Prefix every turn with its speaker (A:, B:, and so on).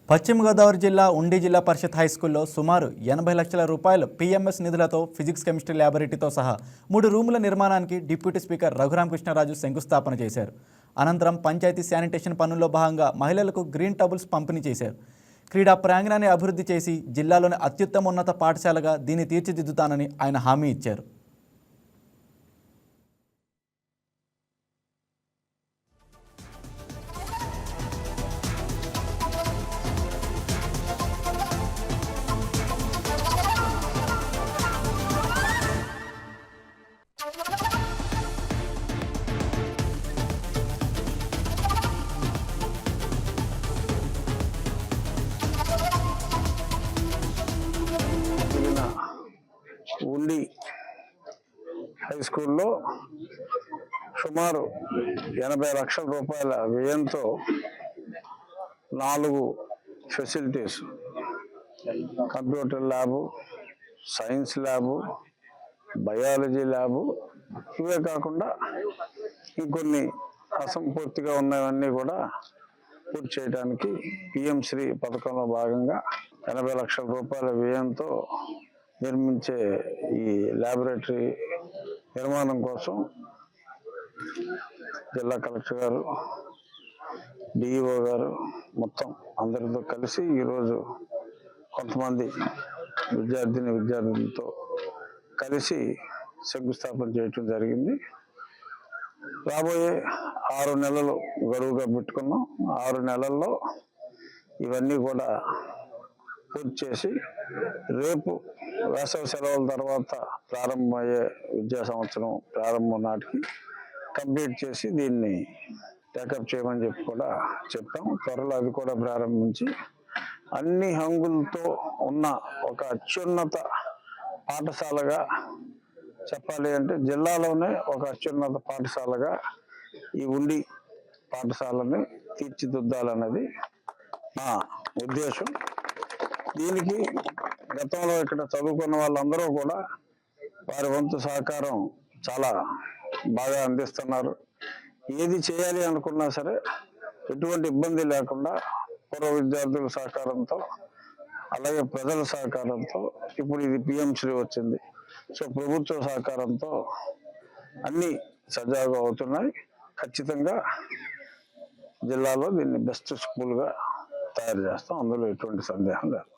A: పశ్చిమ గోదావరి జిల్లా ఉండి జిల్లా పరిషత్ హైస్కూల్లో సుమారు 80 లక్షల రూపాయల పీఎంఎస్ నిధులతో ఫిజిక్స్ కెమిస్ట్రీ ల్యాబొరేటరీతో సహా 3 రూముల నిర్మాణానికి డిప్యూటీ స్పీకర్ రఘురామకృష్ణరాజు శంకుస్థాపన చేశారు. అనంతరం పంచాయతీ శానిటేషన్ పనుల్లో భాగంగా మహిళలకు గ్రీన్ టబుల్స్ పంపిణీ చేశారు. క్రీడా ప్రాంగణాన్ని అభివృద్ధి చేసి జిల్లాలోని అత్యుత్తమ ఉన్నత పాఠశాలగా దీన్ని తీర్చిదిద్దుతానని ఆయన హామీ ఇచ్చారు.
B: ఉండి హై స్కూల్లో సుమారు 80 లక్షల రూపాయల వ్యయంతో 4 facilities, computer lab, science lab, biology lab, ఇవే కాకుండా ఇంకొన్ని అసంపూర్తిగా ఉన్నవన్నీ కూడా పూర్తి చేయడానికి పిఎం శ్రీ పథకంలో భాగంగా 80 లక్షల రూపాయల వ్యయంతో నిర్మించే ఈ ల్యాబొరేటరీ నిర్మాణం కోసం జిల్లా కలెక్టర్ గారు, డిఈఓ గారు మొత్తం అందరితో కలిసి ఈరోజు కొంతమంది విద్యార్థులతో కలిసి శంకుస్థాపన చేయటం జరిగింది. రాబోయే 6 నెలలు గడువుగా పెట్టుకున్నాం. 6 నెలల్లో ఇవన్నీ కూడా పూర్తి చేసి రేపు వేసవి సెలవుల తర్వాత ప్రారంభమయ్యే విద్యా సంవత్సరం ప్రారంభం నాటికి కంప్లీట్ చేసి దీన్ని టేకప్ చేయమని చెప్పి కూడా చెప్పాం. త్వరలో అది కూడా ప్రారంభించి అన్ని హంగులతో ఉన్న ఒక అత్యున్నత పాఠశాలగా చెప్పాలి అంటే జిల్లాలోనే ఒక అత్యున్నత పాఠశాలగా ఈ ఉండి పాఠశాలని తీర్చిదిద్దాలన్నది నా ఉద్దేశం. దీనికి గతంలో ఇక్కడ చదువుకున్న వాళ్ళందరూ కూడా వారి వంతు సహకారం చాలా బాగా అందిస్తున్నారు. ఏది చేయాలి అనుకున్నా సరే ఎటువంటి ఇబ్బంది లేకుండా పూర్వ విద్యార్థుల సహకారంతో, అలాగే ప్రజల సహకారంతో, ఇప్పుడు ఇది పిఎం శ్రీ వచ్చింది, సో ప్రభుత్వ సహకారంతో అన్నీ సజావుగా అవుతున్నాయి. ఖచ్చితంగా జిల్లాలో దీన్ని బెస్ట్ స్కూల్గా తయారు చేస్తాం, అందులో ఎటువంటి సందేహం లేదు.